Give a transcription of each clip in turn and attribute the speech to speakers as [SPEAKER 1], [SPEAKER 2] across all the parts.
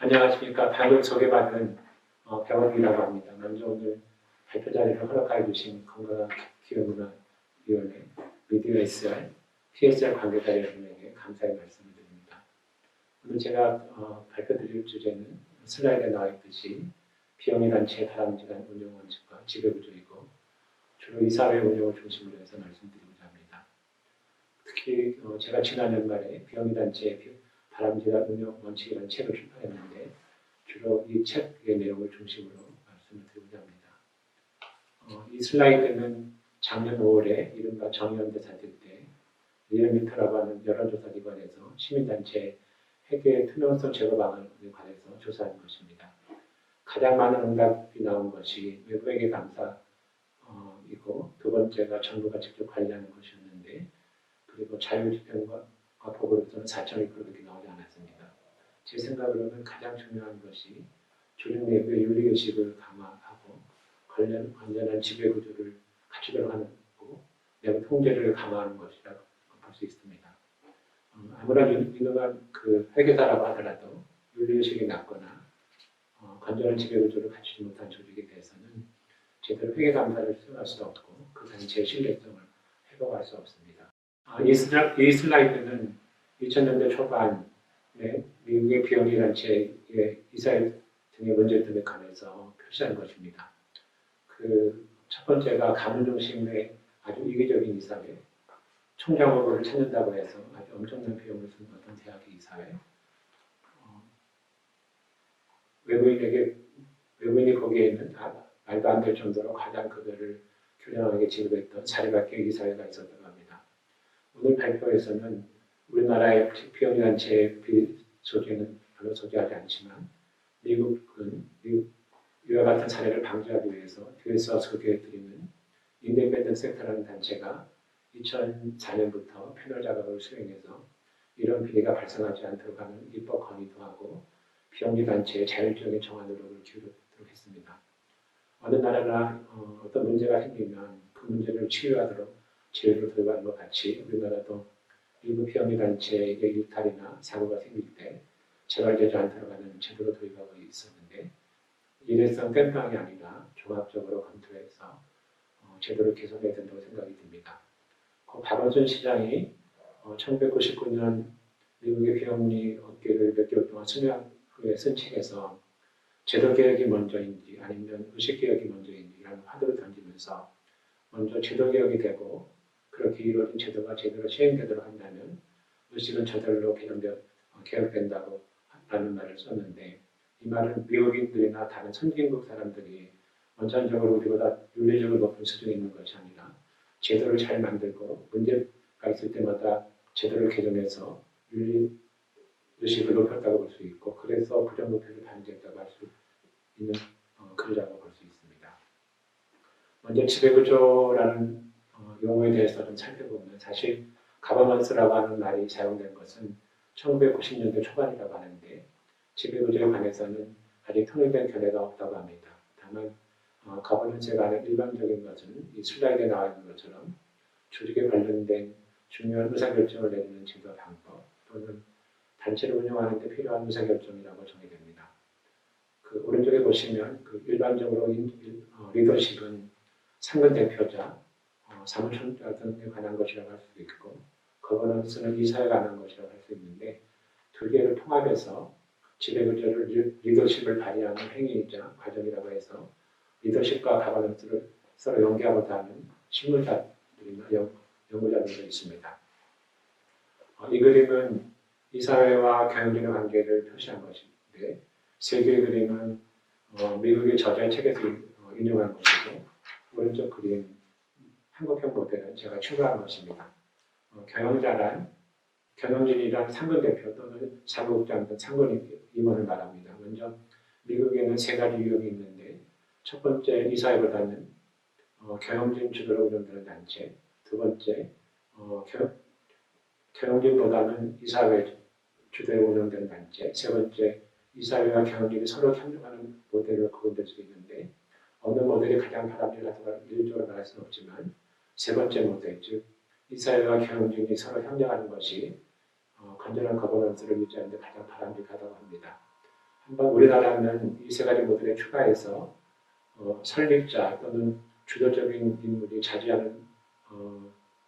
[SPEAKER 1] 안녕하십니까. 방금 소개받은 병원이라고 합니다. 먼저 오늘 발표 자리를 허락해 주신 건강기업문화위원회 미디어 SR, PSR 관계자 여러분에게 감사의 말씀을 드립니다. 오늘 제가 발표드릴 주제는 슬라이드에 나와 있듯이 비영리단체 바람직한 운영 원칙과 지배구조이고 주로 이사회 운영을 중심으로 해서 말씀드리고자 합니다. 특히 제가 지난 연말에 비영리단체의 바람직한 운영 원칙이라는 책을 출판했는데 주로 이 책의 내용을 중심으로 말씀을 드리고자 합니다. 이 슬라이드는 작년 5월에 이른바 정의연대 사태 때 리얼미터라고 하는 여론조사 기관에서 시민단체 회계 투명성 제거 방안에 관해서 조사한 것입니다. 가장 많은 응답이 나온 것이 외부회계 감사이고 두 번째가 정부가 직접 관리하는 것이었는데 그리고 자율집행과 보고로서는 4,200%밖에 나오지 않았습니다. 제 생각으로는 가장 중요한 것이 조직 내부의 윤리의식을 강화하고 건전한 지배구조를 갖추도록 하는 거고 내부 통제를 강화하는 것이라고 볼 수 있습니다. 아무런 유능한 회계사라고 하더라도 윤리의식이 낮거나 건전한 지배구조를 갖추지 못한 조직에 대해서는 제대로 회계감사를 수행할 수 없고 그 단체의 신뢰성을 회복할 수 없습니다. 이 슬라이드는 2000년대 초반에 미국의 비영리단체의 이사회 등의 문제 등에 관해서 표시한 것입니다. 첫 번째가 가문 중심의 아주 이기적인 이사회, 총장 후보를 찾는다고 해서 아주 엄청난 비용을 쓴 어떤 대학의 이사회, 외부인이 보기에는 말도 안 될 정도로 가장 그들을 교량하게 지급했던 사립학교의 이사회가 있었다고 합니다. 오늘 발표에서는 우리나라의 비영리단체의 비소재는 별로 소개하지 않지만 미국은 이와 같은 사례를 방지하기 위해서 뒤에서 소개해드리는 인디펜던트 섹터라는 단체가 2004년부터 패널 작업을 수행해서 이런 비리가 발생하지 않도록 하는 입법 건의도 하고 비영리단체의 자율적인 정화 노력을 기울이도록 했습니다. 어느 나라나 어떤 문제가 생기면 그 문제를 치유하도록 제휴를 들어가는 것 같이 우리나라도 일부 비영리단체의 일탈이나 사고가 생길 때 재발되지 않도록 하는 제도를 도입하고 있었는데 일회성 땜빵이 아니라 종합적으로 검토해서 제도를 개선해야 된다고 생각이 듭니다. 박원순 시장이 1999년 미국의 비영리 업계를 몇 개월 동안 수면 후에 쓴 책에서 제도 개혁이 먼저인지 아니면 의식 개혁이 먼저인지라는 화두를 던지면서 먼저 제도 개혁이 되고 그렇게 이루어진 제도가 제대로 시행되도록 한다면 의식은 저절로 개혁된다고 라는 말을 썼는데 이 말은 미국인들이나 다른 선진국 사람들이 원천적으로 우리보다 윤리적으로 높은 수준에 있는 것이 아니라 제도를 잘 만들고 문제가 있을 때마다 제도를 개정해서 윤리 의식을 높였다고 볼 수 있고 그래서 부정부패를 방지했다고 할 수 있는 글이라고 볼 수 있습니다. 먼저 지배구조라는 용어에 대해서 좀 살펴보면 사실 가버넌스라고 하는 말이 사용된 것은 1990년대 초반이라고 하는데 지배구조에 관해서는 아직 통일된 견해가 없다고 합니다. 다만 가버넌스가 하는 일반적인 것은 이 슬라이드에 나와 있는 것처럼 조직에 관련된 중요한 의사결정을 내리는 제도 방법 또는 단체를 운영하는 데 필요한 의사결정이라고 정의됩니다. 오른쪽에 보시면 일반적으로 리더십은 상근 대표자, 사무총장 등에 관한 것이라고 할 수도 있고 거버넌스는 이사회에 관한 것이라고 할 수 있는데 두 개를 통합해서 지배구조를 리더십을 발휘하는 행위이자 과정이라고 해서 리더십과 가버넌스를 서로 연계하고자 하는 실무자들이나 연구자들도 있습니다. 이 그림은 이사회와 경영진의 관계를 표시한 것인데 세 개의 그림은 미국의 저자의 책에서 인용한 것이고 오른쪽 그림 한국형 모델은 제가 추가한 것입니다. 경영진이란 상근대표 또는 사무국장 등 상근 임원을 말합니다. 먼저 미국에는 세 가지 유형이 있는데 첫 번째 이사회보다는 경영진 주도로 운영되는 단체, 두 번째 경영진보다는 이사회 주도로 운영되는 단체, 세 번째 이사회와 경영진이 서로 협력하는 모델로 구분될 수 있는데 어느 모델이 가장 바람직하다고 일률적으로 말할 수는 없지만 세 번째 모델, 즉 이사회와 경영진이 서로 협력하는 것이 건전한 거버넌스를 유지하는 데 가장 바람직하다고 합니다. 한번 우리나라는 이 세 가지 모델에 추가해서 설립자 또는 주도적인 인물이 차지하는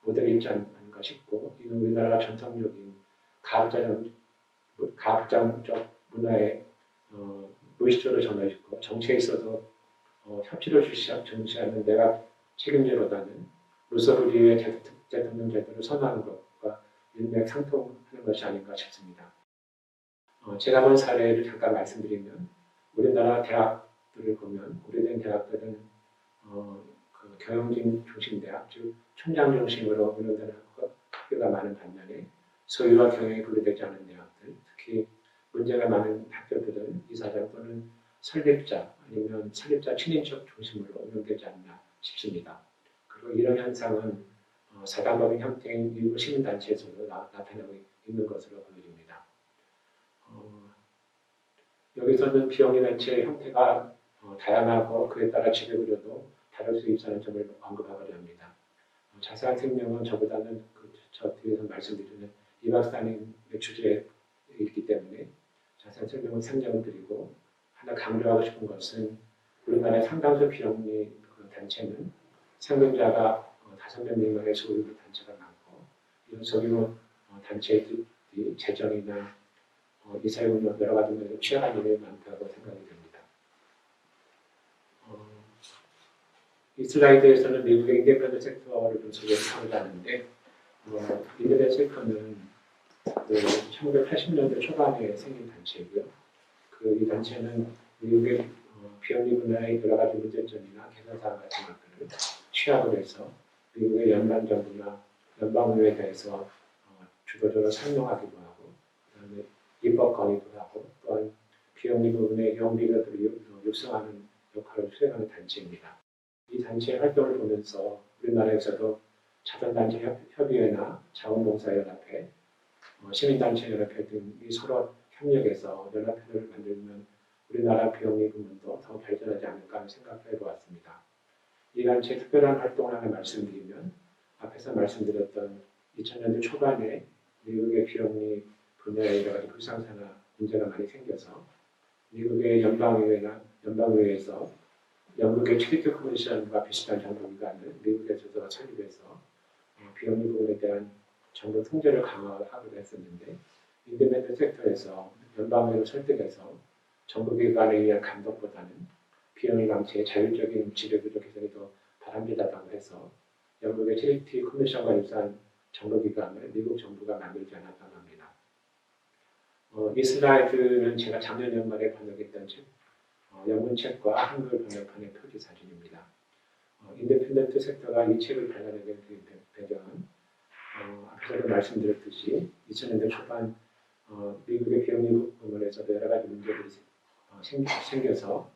[SPEAKER 1] 모델이 있지 않을까 싶고, 이는 우리나라가 전통적인 가부장적 문화의 무의식적으로 전환했고, 정치에 있어서 협치를 중시하는 내각 책임제보다는 루소브리의 대통령 제도를 선호하는 것과 일맥상통하는 것이 아닌가 싶습니다. 제가 본 사례를 잠깐 말씀드리면, 우리나라 대학들을 보면 오래된 대학들은 그 경영진 중심 대학, 즉 총장 중심으로 운영되는 학교가 많은 반면에 소유와 경영이 분리되지 않은 대학들, 특히 문제가 많은 학교들은 이사장 또는 설립자 아니면 설립자 친인척 중심으로 운영되지 않나 싶습니다. 그리고 이런 현상은 사단법인 형태인 일부 시민단체에서도 나타나고 있는 것으로 보여집니다. 여기서는 비영리단체의 형태가 다양하고 그에 따라 지배구조도 다를 수 있다는 점을 언급하고자 합니다. 자세한 설명은 저보다는 저 뒤에서 말씀드리는 이 박사님의 주제에 있기 때문에 자세한 설명은 상정을 드리고, 하나 강조하고 싶은 것은 우리나라의 상당수 비영리 단체는 상명자가 5명 미만의 소유 단체가 많고, 이런 소규모 단체들이 재정이나 이사회 운영 여러 가지 면에서 취약한 일이 많다고 생각이 됩니다. 이 슬라이드에서는 미국의 인디펜던트 섹터를 좀 소개하고자 하는데, 인디펜던트 섹터는 1980년대 초반에 생긴 단체이고요. 이 단체는 미국의 비영리 분야의 여러 가지 문제점이나 개선 사항 같은 것들을 취합을 해서 미국의 연방정부나 연방의회에 대해서 주도적으로 설명하기도 하고, 그다음에 입법 건의도 하고, 또한 비영리 부분의 영리가들을 육성하는 역할을 수행하는 단체입니다. 이 단체의 활동을 보면서 우리나라에서도 자선단체 협의회나 자원봉사연합회, 시민단체연합회 등이 서로 협력해서 연합회를 만들면 우리나라 비영리 부문도 더 발전하지 않을까 하는 생각을 해보았습니다. 이 단체의 특별한 활동을 하나 말씀드리면, 앞에서 말씀드렸던 2000년대 초반에 미국의 비영리 분야에 여러 가지 불상사나 문제가 많이 생겨서 미국의 연방의회에서 영국의 트리티 커미션과 비슷한 정부기관을 미국에서도 설립해서 비영리 부분에 대한 정부 통제를 강화하기도 했었는데, 인디펜던트 섹터에서 연방의회를 설득해서 정부기관에 의한 감독보다는 비영리 단체의 자율적인 지배구조 개선이 더 바람직하다고 해서 영국의 트리티 커미션과 유사한 정부기관을 미국 정부가 만들지 않았다고 합니다. 이 슬라이드는 제가 작년 연말에 번역했던 책, 영문책과 한글 번역판의 표지 사진입니다. 인디펜던트 섹터가 이 책을 발간하게 된 배경은 앞에서도 말씀드렸듯이 2000년대 초반 미국의 비영리 부문에서도 여러 가지 문제들이 생겨서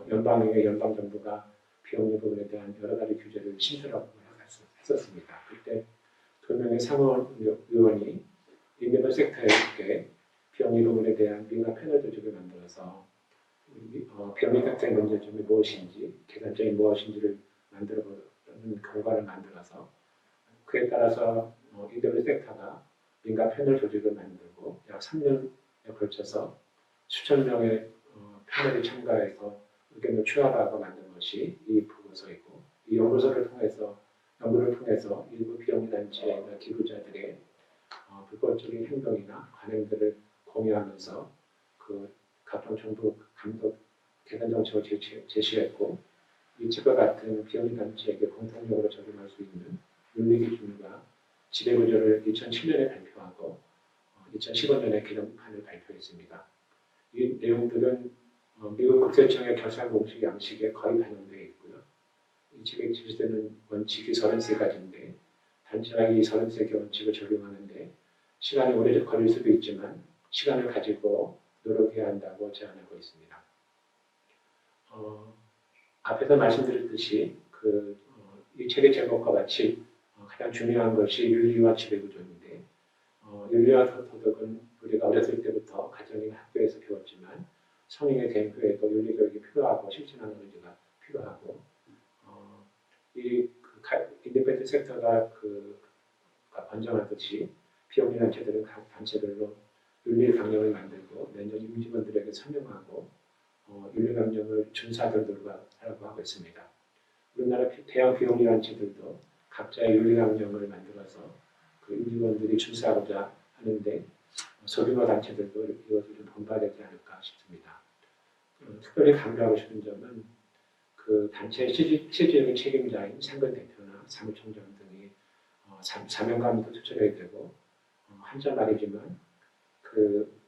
[SPEAKER 1] 연방의회, 연방정부가 비영리 부분에 대한 여러 가지 규제를 신설하고 했었습니다. 그때 두 명의 상원 의원이 인디펜던트 섹터에 비영리 부분에 대한 민간 패널 조직을 만들어서 비영리 섹터의 문제점이 무엇인지, 개선점이 무엇인지를 만들어보는 결과를 만들어서, 그에 따라서 인디펜던트 섹터가 민간 패널 조직을 만들고 약 3년에 걸쳐서 수천 명의 패널이 참가해서 의견을 취합하고 만든 것이 이 보고서이고, 이 연구를 통해서 일부 비영리 단체나 기부자들의 불법적인 행동이나 관행들을 공유하면서 각종 정부 감독 개선 정책을 제시했고, 이 책과 같은 비영리 단체에게 공통적으로 적용할 수 있는 윤리 기준과 지배구조를 2007년에 발표하고 2015년에 개정판을 발표했습니다. 이 내용들은 미국 국세청의 결산 공식 양식에 거의 반영되어 있고요. 이 책에 제시되는 원칙이 33가지인데, 단체가 이 33개 원칙을 적용하는데 시간이 오래 걸릴 수도 있지만 시간을 가지고 노력해야 한다고 제안하고 있습니다. 앞에서 말씀드렸듯이 이 책의 제목과 같이 가장 중요한 것이 윤리와 지배구조인데, 윤리와 도덕은 우리가 어렸을 때부터 가정이나 학교에서 배웠지만 성인이 된 후에도 윤리 교육이 필요하고 실천하는 의지가 필요하고, 이 인디펜던트 섹터가 번정하듯이 비영리 단체들은 각 단체별로 윤리 강령을 만들고 매년 임직원들에게 설명하고 윤리 강령을 준수하도록 하라고 하고 있습니다. 우리나라 대형 비영리단체들도 각자의 윤리 강령을 만들어서 그 임직원들이 준수하고자 하는데 소규모 단체들도 이것을 좀 본받아야 되지 않을까 싶습니다. 특별히 강조하고 싶은 점은 그 단체의 실질적인 책임자인 상근 대표나 사무총장 등이 사명감도 투철해야 되고 한자 말이지만 그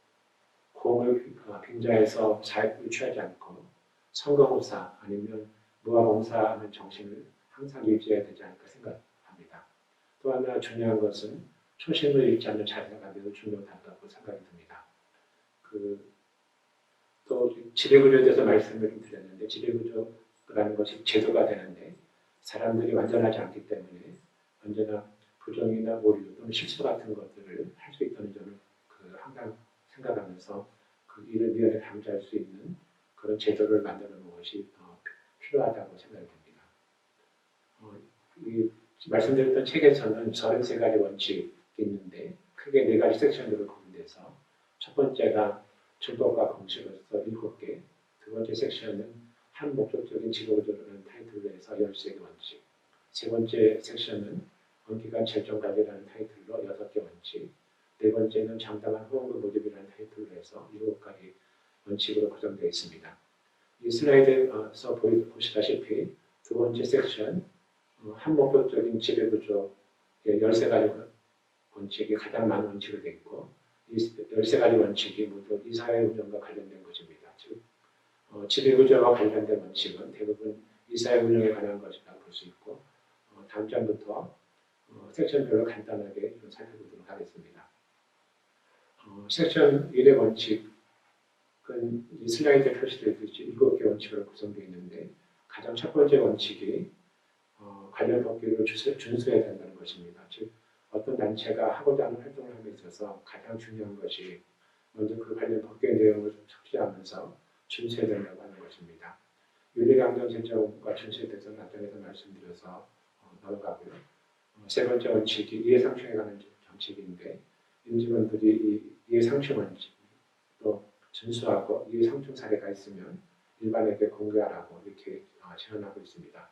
[SPEAKER 1] 공을 빙자해서 사익을 취하지 않고 성공의사 아니면 무화봉사하는 정신을 항상 유지해야 되지 않을까 생각합니다. 또 하나 중요한 것은 초심을 잃지 않는 자세가 매우 중요하다고 생각이 듭니다. 또 지배구조에 대해서 말씀을 드렸는데 지배구조라는 것이 제도가 되는데 사람들이 완전하지 않기 때문에 언제나 부정이나 오류 또는 실수 같은 것들을 할 수 있다는 점을 항상 생각하면서 그 일을 미연에 방지할 수 있는 그런 제도를 만드는 것이 필요하다고 생각이 듭니다. 말씀드렸던 책에서는 33가지 원칙이 있는데 크게 4가지 섹션으로 구분돼서 첫 번째가 즐거움과 공식으로서 7개, 두 번째 섹션은 한 목적적인 직업구조라는 타이틀로 해서 13개 원칙, 세 번째 섹션은 원기간 절정관리라는 타이틀로 6개 원칙, 네 번째는 정당한 후원금 모집이라는 타이틀로 해서 7가지 원칙으로 구성되어 있습니다. 이 슬라이드에서 보시다시피 두 번째 섹션 한 목적적인 지배구조의 13가지 원칙이 가장 많은 원칙으로 되어 있고 이 13가지 원칙이 모두 이사회 운영과 관련된 것입니다. 즉 지배구조와 관련된 원칙은 대부분 이사회 운영에 관한 것이라고 볼 수 있고 다음 장부터 섹션별로 간단하게 좀 살펴보도록 하겠습니다. 섹션 1의 원칙은 이 슬라이드에 표시되어 있듯이 7개 원칙으로 구성되어 있는데 가장 첫 번째 원칙이 관련 법규를 준수해야 된다는 것입니다. 즉 어떤 단체가 하고자 하는 활동을 함에 있어서 가장 중요한 것이 먼저 그 관련 법규의 내용을 숙지하면서 준수해야 된다고 하는 것입니다. 윤리강령 제정과 준수에 대해서 나중에서 말씀드려서 넘어가고요. 세 번째 원칙이 이해상충에 관한 정책인데 임직원들이 이 이해상충 원칙 또 준수하고 이해상충 사례가 있으면 일반에게 공개하라고 이렇게 제안하고 있습니다.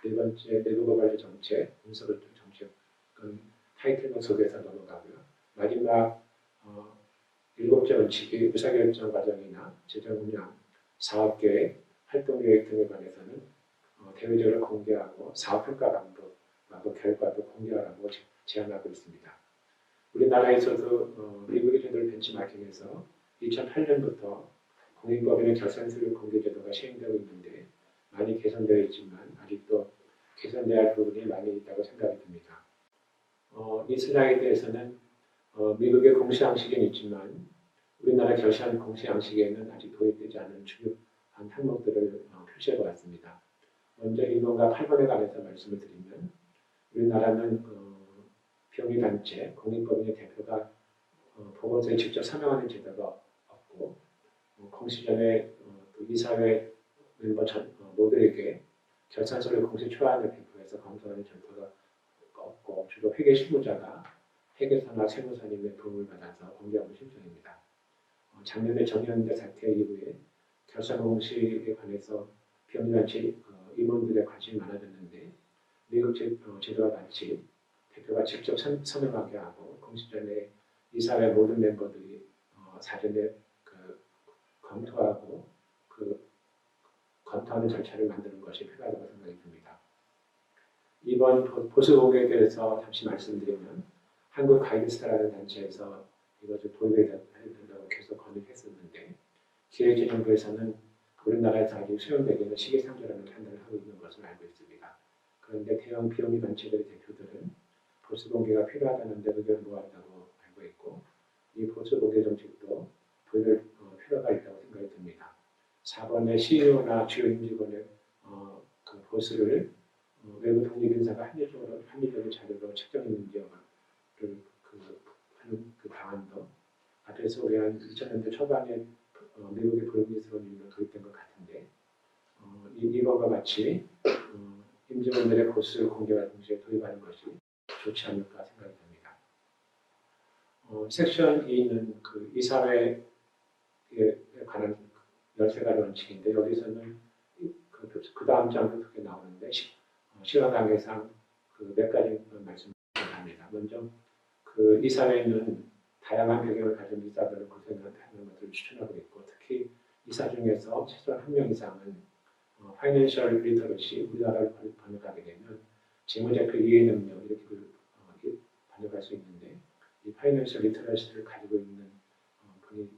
[SPEAKER 1] 네 번째 내부고발제 정책, 문서결정 정책은 타이틀만 소개해서 넘어가고요. 마지막 7째 원칙이 의사결정 과정이나 재정 운영, 사업계획, 활동계획 등에 관해서는 대외적으로 공개하고 사업평가 방법, 결과도 공개하라고 제안하고 있습니다. 우리나라에서도 미국의 제도를 벤치마킹해서 2008년부터 공인법인의 결산서류 공개 제도가 시행되고 있는데 많이 개선되어 있지만 아직도 개선돼야 할 부분이 많이 있다고 생각이 듭니다. 이 슬라이드에서는 미국의 공시양식은 있지만 우리나라 결산 공시양식에는 아직 도입되지 않은 주요한 항목들을 표시해 보았습니다. 먼저 1번과 8번에 관해서 말씀을 드리면 우리나라는 비영리단체, 공인법인의 대표가 보건소에 직접 서명하는 제도가 없고 공시 전에 이사회 멤버 모두에게 결산서를 공시 초안을 배포해서 검토하는 절차가 없고 주로 회계 실무자가 회계사나 세무사님의 도움을 받아서 공개하는 실정입니다. 작년에 정의연대 사태 이후에 결산 공시에 관해서 비영리단체 임원들의 관심이 많아졌는데 미국 제도와 같이 대표가 직접 서명하게 하고 공시 전에 이사회 모든 멤버들이 사전에 검토하고 검토하는 절차를 만드는 것이 필요하다고 생각이 듭니다. 이번 보수 공개에 대해서 잠시 말씀드리면 한국 가이드스타라는 단체에서 이것을 도입해야 된다고 계속 건의했었는데 기획진흥부에서는 우리나라에서 아직 수용되기는 시기상조라는 판단을 하고 있는 것을 알고 있습니다. 그런데 대형 비영리 단체들의 대표들은 보수 공개가 필요하다는 데 의견을 모았다고 알고 있고 이 보수 공개 정책도 도입할 필요가 있다고 생각이 듭니다. 4번의 CEO나 주요 임직원의 그 보수를 외부 독립인사가 합리적인 자료로 측정했는지 여부를 하는 그 방안도 앞에서 우리 한 2000년대 초반에 미국의 불미스러운 일로 도입된 것 같은데 이번과 같이 임직원들의 보수 공개와 동시에 도입하는 것이 좋지 않을까 생각이 듭니다. 섹션 2는 그 이사회에 관한 13가지 원칙인데 여기서는 그 다음 장도 그렇게 나오는데 시간 관계상 그 몇 가지 말씀드립니다. 먼저 그 이사회는 다양한 배경을 가진 이사들을 구성하는 것을 추천하고 있고 특히 이사 중에서 최소한 한 명 이상은 파이낸셜 리터러시 우리나라를 번역하게 되면 재무제표 이해 능력 이렇게 번역할 수 있는데 이 파이낸셜 리터러시를 가지고 있는 분이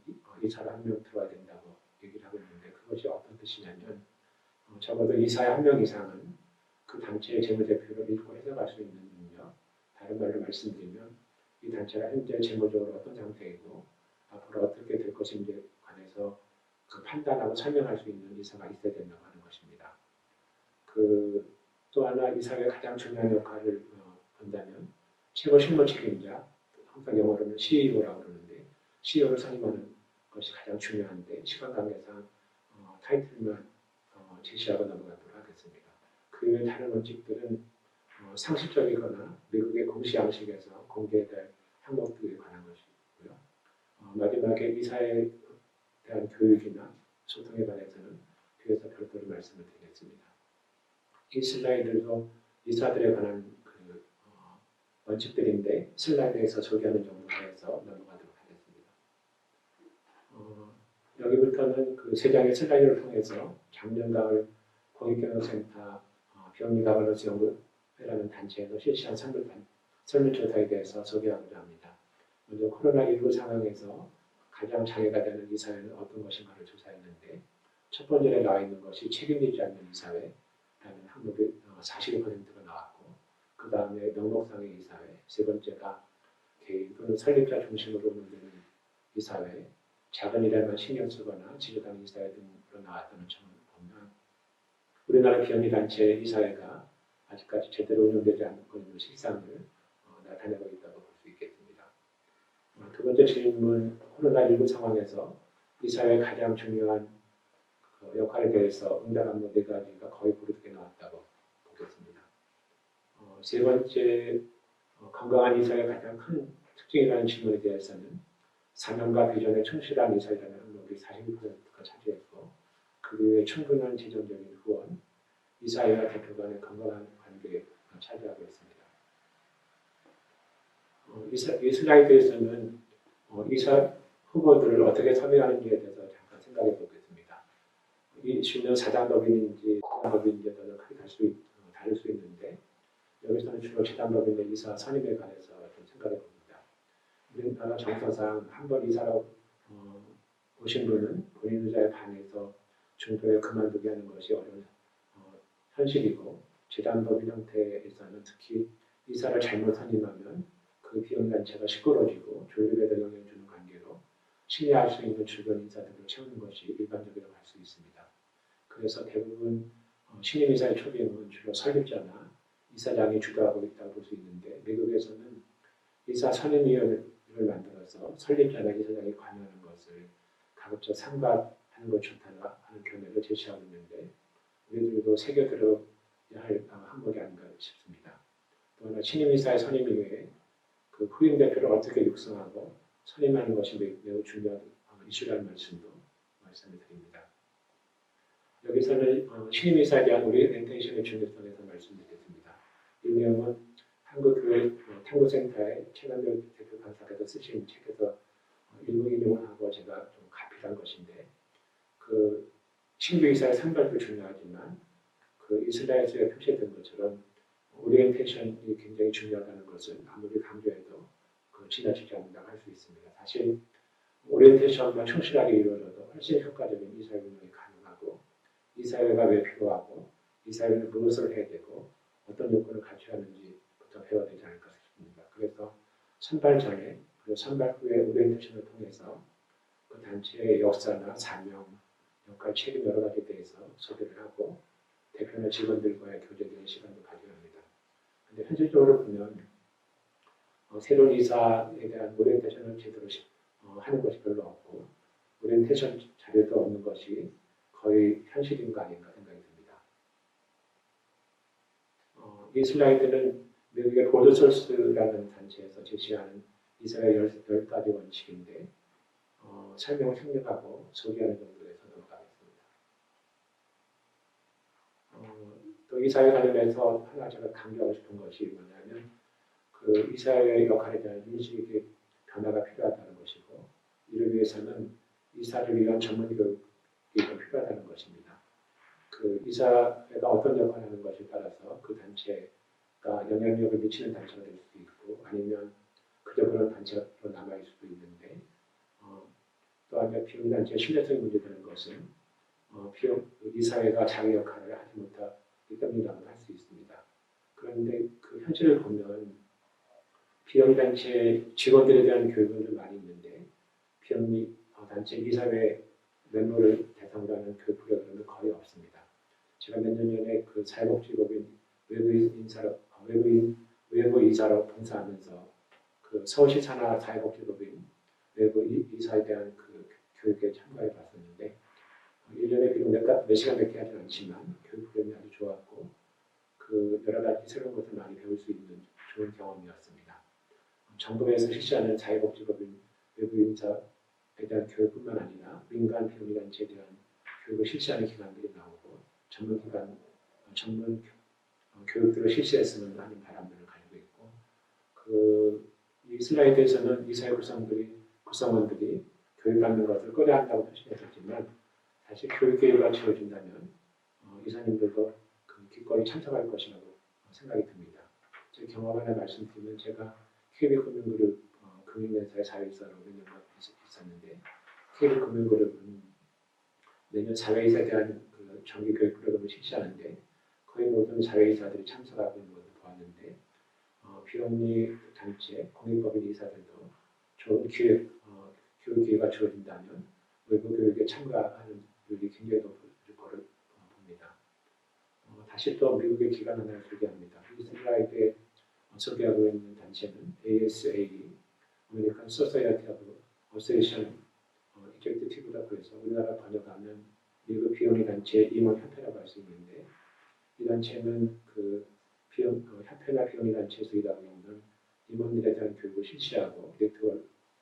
[SPEAKER 1] 이사를 한 명 들어야 된다고 얘기를 하고 있는데 그것이 어떤 뜻이냐면 적어도 이사의 한 명 이상은 그 단체의 재무제표를 읽고 해석할 수 있는 능력, 다른 말로 말씀드리면 이 단체가 현재 재무적으로 어떤 상태이고 앞으로 어떻게 될 것인지에 관해서 그 판단하고 설명할 수 있는 이사가 있어야 된다고 하는 것입니다. 또 하나 이사의 가장 중요한 역할을 본다면 최고 실무 책임자, 항상 영어로는 CEO라고 그러는데 CEO를 선임하는 것이 가장 중요한데 시간 관계상 타이틀만 제시하고 넘어가도록 하겠습니다. 그 외 다른 원칙들은 상식적이거나 미국의 공시 양식에서 공개될 항목들에 관한 것이고요. 마지막에 이사에 대한 교육이나 소통에 관해서는 뒤에서 별도로 말씀을 드리겠습니다. 이 슬라이드도 이사들에 관한 원칙들인데 슬라이드에서 소개하는 정도로 해서 넘어가도록 하겠습니다. 여기부터는 그 세 장의 슬라이드를 통해서 작년 가을 공익경영센터 비영리 가버넌스 연구회라는 단체에서 실시한 설문조사에 대해서 소개하고자 합니다. 먼저 코로나19 상황에서 가장 장애가 되는 이사회는 어떤 것인가를 조사했는데 첫 번째에 나와 있는 것이 책임지지 않는 이사회라는 항목이 42%가 나왔고 그 다음에 명목상의 이사회, 세 번째가 개인 또는 설립자 중심으로 만드는 이사회, 작은 일에만 신경 쓰거나 지도당 이사회 등으로 나왔다는 점을 보면 우리나라 비영리단체 이사회가 아직까지 제대로 운영되지 않고 있는 실상을 나타내고 있다고 볼 수 있겠습니다. 두 번째 질문, 코로나19 상황에서 이사회의 가장 중요한 역할에 대해서 응답한 네 가지가 거의 고르게 나왔다고 보겠습니다. 세 번째, 건강한 이사회의 가장 큰 특징이라는 질문에 대해서는 사명과 비전에 충실한 이사회라는 항목이 42%가 차지했고 그 외에 충분한 재정적인 후원, 이사회와 대표 간의 건강한 관계가 차지하고 있습니다. 이 슬라이드에서는 이사 후보들을 어떻게 섭외하는지에 대해서 잠깐 생각해 보겠습니다. 이 이슈는 사단법인인지 사단법인인지에 따라 크게 다를 수 있는데 여기서는 주로 사단법인의 이사 선임에 관해서 좀 생각해 봅니다. 우리나라 정서상 한 번 이사로 오신 분은 본인 의사에 반해서 중도에 그만두게 하는 것이 어려운 현실이고 재단법인 형태에서는 특히 이사를 잘못 선임하면 그 비용단체가 시끄러지고 조직에도 영향을 주는 관계로 신뢰할 수 있는 주변 인사들을 채우는 것이 일반적이라고 할 수 있습니다. 그래서 대부분 신임 이사의 초빙은 주로 설립자나 이사장이 주도하고 있다고 볼 수 있는데 미국에서는 이사 선임위원회를 만들어서 설립자나 이사장이 관여하는 것을 가급적 삼가하는 것 좋다는 견해를 제시하고 있는데 우리들도 새겨들어야 할 항목이 아닌가 싶습니다. 또 하나 신임이사의 선임 이후에 그 후임 대표를 어떻게 육성하고 선임하는 것이 매우 중요한 이슈라는 말씀도 말씀을 드립니다. 여기서는 신임이사에 대한 오리엔테이션의 중요성에서 말씀드리겠습니다. 이 내용은 한국교회 탐구센터의 최강렬 대표 강사께서 쓰신 책에서 일부 인용을 하고 제가 좀 가필한 것인데 그 신규 이사의 선발도 중요하지만 그 이 슬라이드에 표시된 것처럼 오리엔테이션이 굉장히 중요하다는 것을 아무리 강조해도 지나치지 않는다고 할 수 있습니다. 사실 오리엔테이션만 충실하게 이루어져도 훨씬 효과적인 이사회 운영이 가능하고 이사회가 왜 필요하고 이사회는 무엇을 해야 되고 어떤 요건을 갖춰야 하는지부터 배워야 되지 않을까 싶습니다. 그래서 선발 전에 그리고 선발 후에 오리엔테이션을 통해서 그 단체의 역사나 사명, 역할, 책임 여러 가지에 대해서 소개를 하고 대표나 직원들과의 교제되는 시간도 가져야 합니다. 그런데 현실적으로 보면 새로운 이사에 대한 오리엔테이션을 제대로 하는 것이 별로 없고 오리엔테이션 자료도 없는 것이 거의 현실인 거 아닌가 생각이 듭니다. 이 슬라이드는 미국의 보드소스라는 단체에서 제시하는 이사회 10가지 원칙인데 설명을 생략하고 소개하는 정도에서 넘어가겠습니다. 또 이사회 관련해서 하나 제가 강조하고 싶은 것이 뭐냐면 그 이사회의 역할에 대한 인식의 변화가 필요하다는 것이고 이를 위해서는 이사를 위한 전문 교육이 좀 필요하다는 것입니다. 그 이사회가 어떤 역할을 하는 것에 따라서 그 단체가 영향력을 미치는 단체가 될 수도 있고 아니면 그저 그런 단체로 남아있을 수도 있는데 또 하나 비용단체의 신뢰성이 문제되는 것은 이사회가 자기 역할을 하지 못하기 때문이라고 할 수 있습니다. 그런데 그 현실을 보면 비영단체 직원들에 대한 교육은 좀 많이 있는데 비영단체 이사회 멤버를 대상으로 하는 교육 프로그램은 거의 없습니다. 제가 몇 년 전에 그 사회복지법인 외부 이사로 봉사하면서 그 서울시 산하 사회복지법인 외부 이사에 대한 그 교육에 참가해 봤었는데 1년에 비록 몇 시간밖에 하진 않지만 교육 프로그램이 아주 좋았고 그 여러 가지 새로운 것을 많이 배울 수 있는 좋은 경험이었습니다. 정부에서 실시하는 사회복지법인 외부 인사에 대한 교육뿐만 아니라 민간 비영리단체에 대한 교육을 실시하는 기관들이 나오고 전문 교육들을 실시했으면 하는 바람들을 가지고 있고 이 슬라이드에서는 이사회 구성원들이 교육받는 것을 꺼려한다고 표시했었지만 사실 교육계획가 지어진다면 이사님들도 그 기꺼이 참석할 것이라고 생각이 듭니다. 제 경험 하나 말씀드리면 제가 KB금융그룹 금융회사의 사회이사로 몇 년간 있었는데 KB금융그룹은 매년 사회이사에 대한 그 정기 교육 프로그램을 실시하는데 거의 모든 사회이사들이 참석하고 있는 것을 보았는데 비영리 단체, 공익법인 이사들도 좋은 교육 기회가 주어진다면 외부 교육에 참가하는 비율이 굉장히 높을 거를 봅니다. 다시 또 미국의 기관 하나를 소개합니다. 이 슬라이드에 소개하고 있는 단체는 ASA, American Society of Association Executive라고 해서 우리나라 번역하면 미국 비영리 단체 임원협회라고 할 수 있는데 이 단체는 그 협회나 비영리 단체에서 일하고 있는 임원들에 대한 교육을 실시하고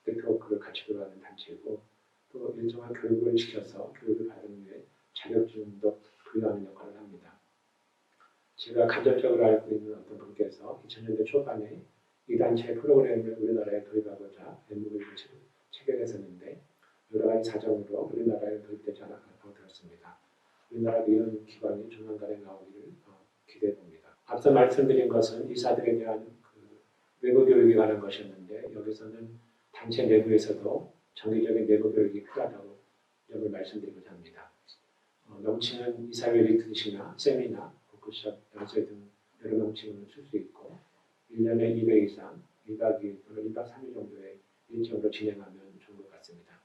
[SPEAKER 1] 네트워크를 같이 돌아가는 단체고 또 일정한 교육을 시켜서 교육을 받은 후에 자격증도 부여하는 역할을 합니다. 제가 간접적으로 알고 있는 어떤 분께서 2000년대 초반에 이 단체의 프로그램을 우리나라에 도입하고자 MOU를 체결했었는데 여러 가지 사정으로 우리나라에 도입되지 않았다고 들었습니다. 우리나라도 이런 기관이 조만간에 나오기를 기대해 봅니다. 앞서 말씀드린 것은 이사들에 대한 외부 교육에 관한 것이었는데 여기서는 단체 내부에서도 정기적인 내부 교육이 필요하다고 점을 말씀드리고자 합니다. 명칭은 이사회 리트릿이나 세미나, 워크숍, 연설 등 여러 명칭을 쓸 수 있고 1년에 2회 이상 1박 2일 또는 1박 3일 정도의 일정으로 진행하면 좋은 것 같습니다.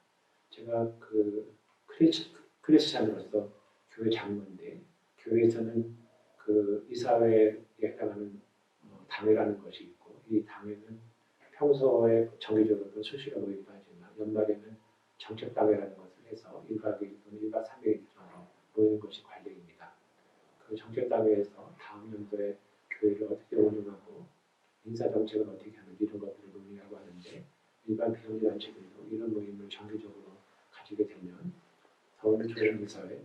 [SPEAKER 1] 제가 그 크리스찬으로서 교회 장로인데 교회에서는 그 이사회에 해당하는 당회라는 것이 있고 이 당회는 평소에 정기적으로 수시로 모이기도 하지만 연말에는 정책당회라는 것을 해서 1박 2일 또는 1박 3일 정도 모이는 것이 관례입니다. 그 정책당회에서 다음 연도에 교회를 어떻게 운영하고 인사정책을 어떻게 하는지 이런 것들을 논의하고 하는데 일반 비영리단체들도 이런 모임을 정기적으로 가지게 되면 더욱 좋은 이사회,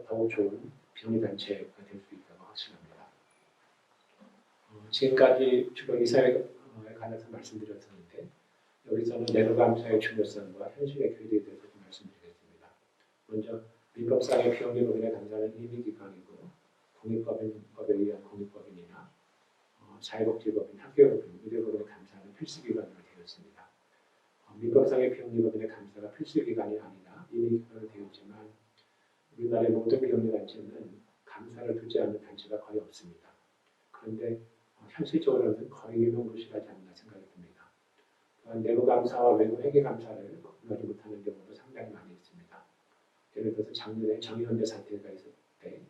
[SPEAKER 1] 더욱 좋은 비영리단체가 될 수 있다고 확신합니다. 지금까지 주로 이사회에 관해서 말씀드렸었는데 여기서는 내로감사의 중요성과 현실의 교육에 대해서 좀 말씀드리겠습니다. 먼저 민법상의 비영리법인의 감사는 임의기관이고 공익법인법에 의한 공익법인이나 사회복지법인, 학교법인, 의료법인의 감사는 필수기관으로 되어 있습니다. 민법상의 비영리법인의 감사가 필수기관이 아니라 임의기관으로 되어 있지만 우리나라의 모든 비영리단체는 감사를 두지 않는 단체가 거의 없습니다. 그런데 현실적으로는 거의 유명무실하지 않나 생각이 듭니다. 또한 내부감사와 외부 회계감사를 구분하지 못하는 경우도 상당히 많이 있습니다. 예를 들어서 작년에 정의연대 사태가 있을 때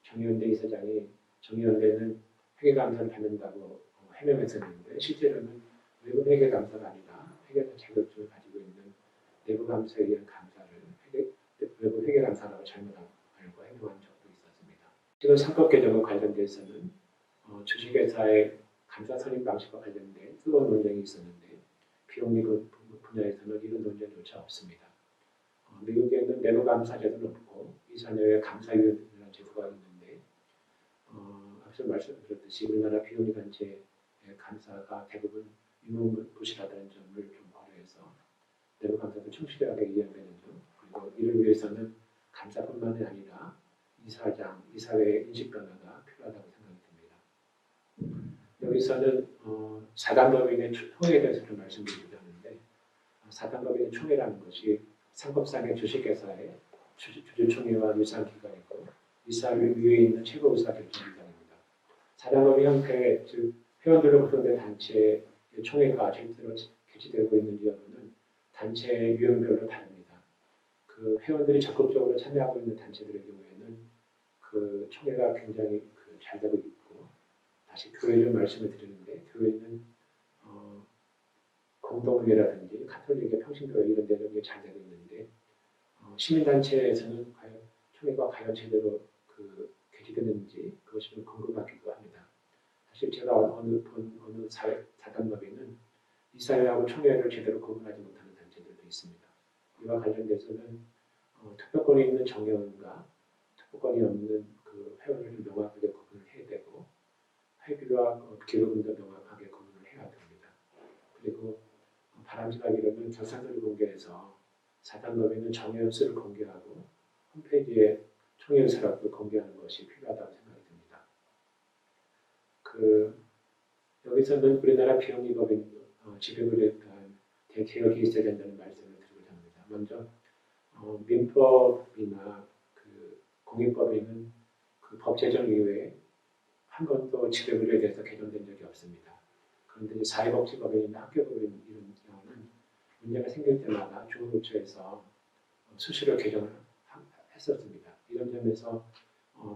[SPEAKER 1] 정의연대 이사장이 정의연대는 회계감사를 받는다고 해명했었는데 실제로는 외부 회계감사가 아니라 회계사 자격증을 가지고 있는 내부감사에 의한 감사를 외부 회계감사라고 잘못 알고 해명한 적도 있었습니다. 지금 상법 개정과 관련돼서는 주식회사의 감사 선임 방식과 관련된 뜨거운 논쟁이 있었는데 비영리 분야에서는 이런 논쟁조차 없습니다. 미국에는 내부 감사 제도는 없고 이사회의 감사위원회라는 제도가 있는데 앞서 말씀드렸듯이 우리나라 비영리 단체의 감사가 대부분 유명무실하다는 점을 좀 고려해서 내부 감사도 충실하게 이행되는 점, 그리고 이를 위해서는 감사뿐만이 아니라 이사장, 이사회의 인식 변화가 필요하다고 생각이 듭니다. 여기서는 사단법인의 총회에 대해서 좀 말씀드리려고 하는데 사단법인의 총회라는 것이 상법상의 주식회사의 주주총회와 유사한 기관이고 이사회 위에 있는 최고의사결정기관입니다. 사단법인 형태, 즉 회원들로 구성된 단체의 총회가 실제로 개최되고 있는 여부는 단체의 유형별로 다릅니다. 그 회원들이 적극적으로 참여하고 있는 단체들의 경우에는 그 총회가 굉장히 잘 되고 있고, 다시 교회 좀 말씀을 드리는데 교회는 공동회라든지 카톨릭의 평신교회 이런 데는 잘 되고 있는데 시민단체에서는 과연 총회가 과연 제대로 개최되는지 그것이 좀 궁금하기도 합니다. 사실 제가 어느 사단법인은 이사회하고 총회를 제대로 구분하지 못하는 단체들도 있습니다. 이와 관련돼서는 투표권이 있는 정회원과 투표권이 없는 그 회원을 좀 명확하게 구분을 해야 되고 회비와 기록금도 명확하게 구분을 해야 됩니다. 그리고 바람직하기로는 결산서를 공개해서 사단법인은 정회원 수를 공개하고 홈페이지에 총회원 수락도 공개하는 것이 필요하다고 생각이 듭니다. 여기서는 우리나라 비영리법인 지배구조에 대한 대개혁이 있어야 된다는 말씀을 드리고자 합니다. 먼저 민법이나 공익법에는 법 제정 이후에 한 번도 지배구조에 대해서 개정된 적이 없습니다. 그런데 사회복지법인이나 학교법인 이런 경우는 문제가 생길 때마다 중앙부처에서 수시로 개정을 했었습니다. 이런 점에서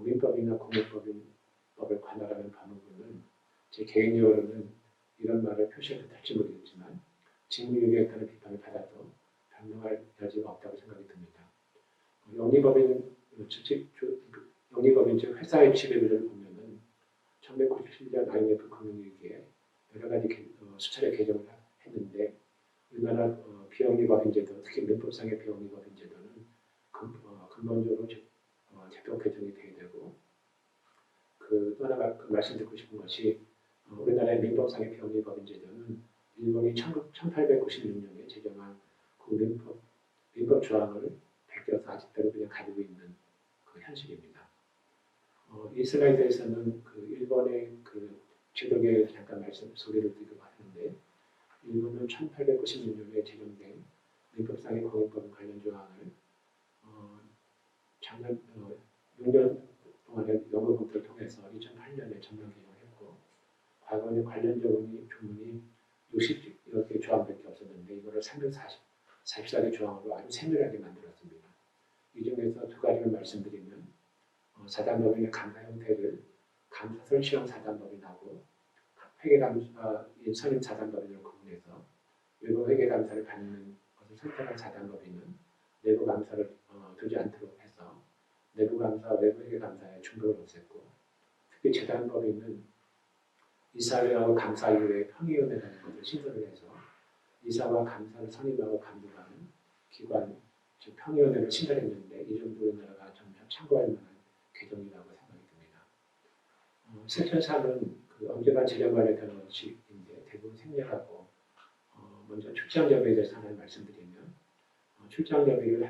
[SPEAKER 1] 민법이나 공익법을 관할하는 법무부는 제 개인적으로는 이런 말을 표시해도 될지 모르겠지만 직무유기에 따른 비판을 받아도 변명할 여지가 없다고 생각이 듭니다. 영리법인 즉 회사의 지배구조를 보면은 1997년 IMF 금융위기에 여러 가지 수차례 개정을 했는데 우리나라 비영리법인 제도, 특히 민법상의 비영리법인 제도는 근본적으로 제도 개정이 돼야 되고 또 하나 말씀드리고 싶은 것이 우리나라의 민법상의 비영리법인 제도는 일본이 1896년에 제정한 그 민법 조항을 베껴서 아직도 그냥 가지고 있는 현실입니다. 이 슬라이드에서는 일본의 제도계에 대해서 잠깐 소개를 드리려고 하는데 일본은 1896년에 제정된 민법상의 공익법 관련 조항을 작년 6년 동안의 연구 검토를 통해서 2008년에 전면 개정했고 과거에는 관련 조문이 60여 개 조항밖에 없었는데 이거를 344개 조항으로 아주 세밀하게 만들었습니다. 이 중에서 두 가지를 말씀드리면 사단법인의 감사 형태를 감사설 시험 사단법인하고 회계감사인 선임 사단법인으로 구분해서 외부 회계감사를 받는 것을 선택한 사단법인은 내부 감사를 두지 않도록 해서 내부 감사, 외부 회계감사의 중복을 없앴고 특히 재단법인은 이사회하고 감사 이후에 평의위원회라는 것을 신설을 해서 이사와 감사를 선임하고 감독하는 기관, 즉 평의위원회를 신설했는데 이 정도 우리나라가 점점 참고할 만한 개정이라고 생각이 듭니다. 실천상은 언제나 재정 관련된 원칙인데 대부분 생략하고 먼저 출장여비에 대해서 하나 말씀드리면 출장여비를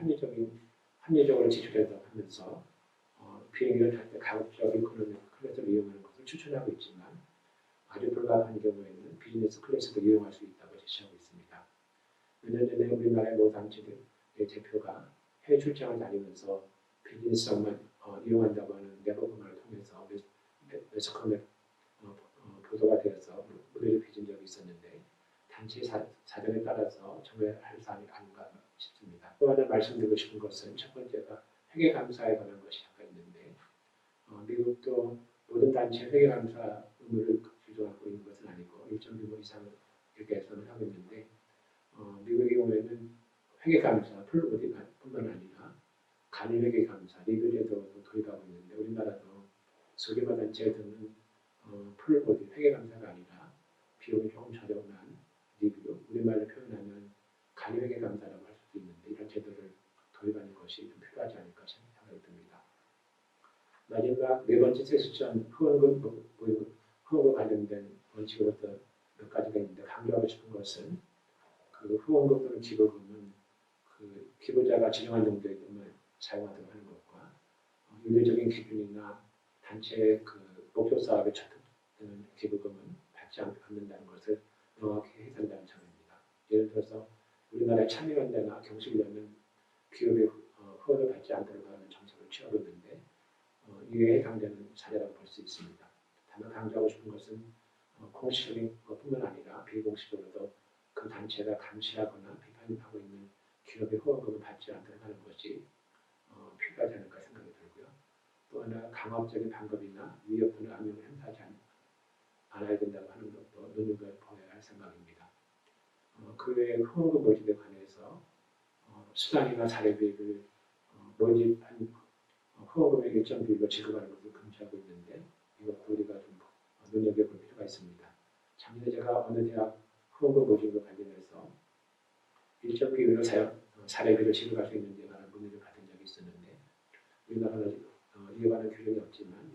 [SPEAKER 1] 합리적으로 지출한다고 하면서 비행기를 탈 때 가급적 이코노미 클래스를 이용하는 것을 추천하고 있지만 아주 불가피한 경우에는 비즈니스 클래스도 이용할 수 있다고 제시하고 있습니다. 몇 년 전에 우리나라의 모 단체의 대표가 해외 출장을 다니면서 비즈니스석만 이용한다고 하는 내부문을 통해서 매스컴에 보도가 되어서 문의를 빚은 적이 있었는데 단체 사정에 따라서 정회할 사안이 아닌가 싶습니다. 또 하나 말씀드리고 싶은 것은 첫 번째가 회계감사에 관한 것이 잠깐 있는데 미국도 모든 단체 회계감사 의무를 규정하고 있는 것은 아니고 일정 규모 이상을 개선을 하고 있는데 미국의 경우에는 회계감사, 풀오디뿐만 아니라 간이회계감사, 리뷰제도도 도입하고 있는데 우리나라도 소규모 단체에 드는 풀오디 회계감사가 아니라 비용이 조금 저렴한 리뷰, 우리말로 표현하면 간이회계 감사라고 할 수도 있는데 이런 제도를 도입하는 것이 좀 필요하지 않을까 생각이 듭니다. 마지막 네 번째 세수전 후원금 관련된 원칙으로서 몇 가지가 있는데 강조하고 싶은 것은 그 후원금 또는 기부금은 그 기부자가 지정한 용도에 만 사용하도록 하는 것과 윤리적인 기준이나 단체의 그 목표 사업에 저촉되는 기부금은 받지 않는다는 것을 명확히 해야 된다는 점입니다. 예를 들어서 우리나라의 참여연대나 경실련은 기업의 후원을 받지 않도록 하는 정책을 취하고 있는데 이에 해당되는 사례라고 볼 수 있습니다. 다만 강조하고 싶은 것은 공식적인 것뿐만 아니라 비공식적으로도 그 단체가 감시하거나 비판하고 있는 기업의 후원금을 받지 않도록 하는 것이 필요하지 않을까 생각이 들고요. 또 하나 강압적인 방법이나 위협 또는 압력을 행사하지 않아야 된다고 하는 것도 눈여겨보아야 할 생각입니다. 그 외에 후원금 모집에 관해서 수당이나 사례비를 모집한 후원금의 일정 비율로 지급하는 것을 금지하고 있는데 이것도 우리가 좀 눈여겨볼 필요가 있습니다. 작년에 제가 어느 대학 후원금 모집과 관련해서 일정 비율로 사례비를 지급할 수 있는지에 관한 문의를 받은 적이 있었는데 우리나라는 이에 관한 규정이 없지만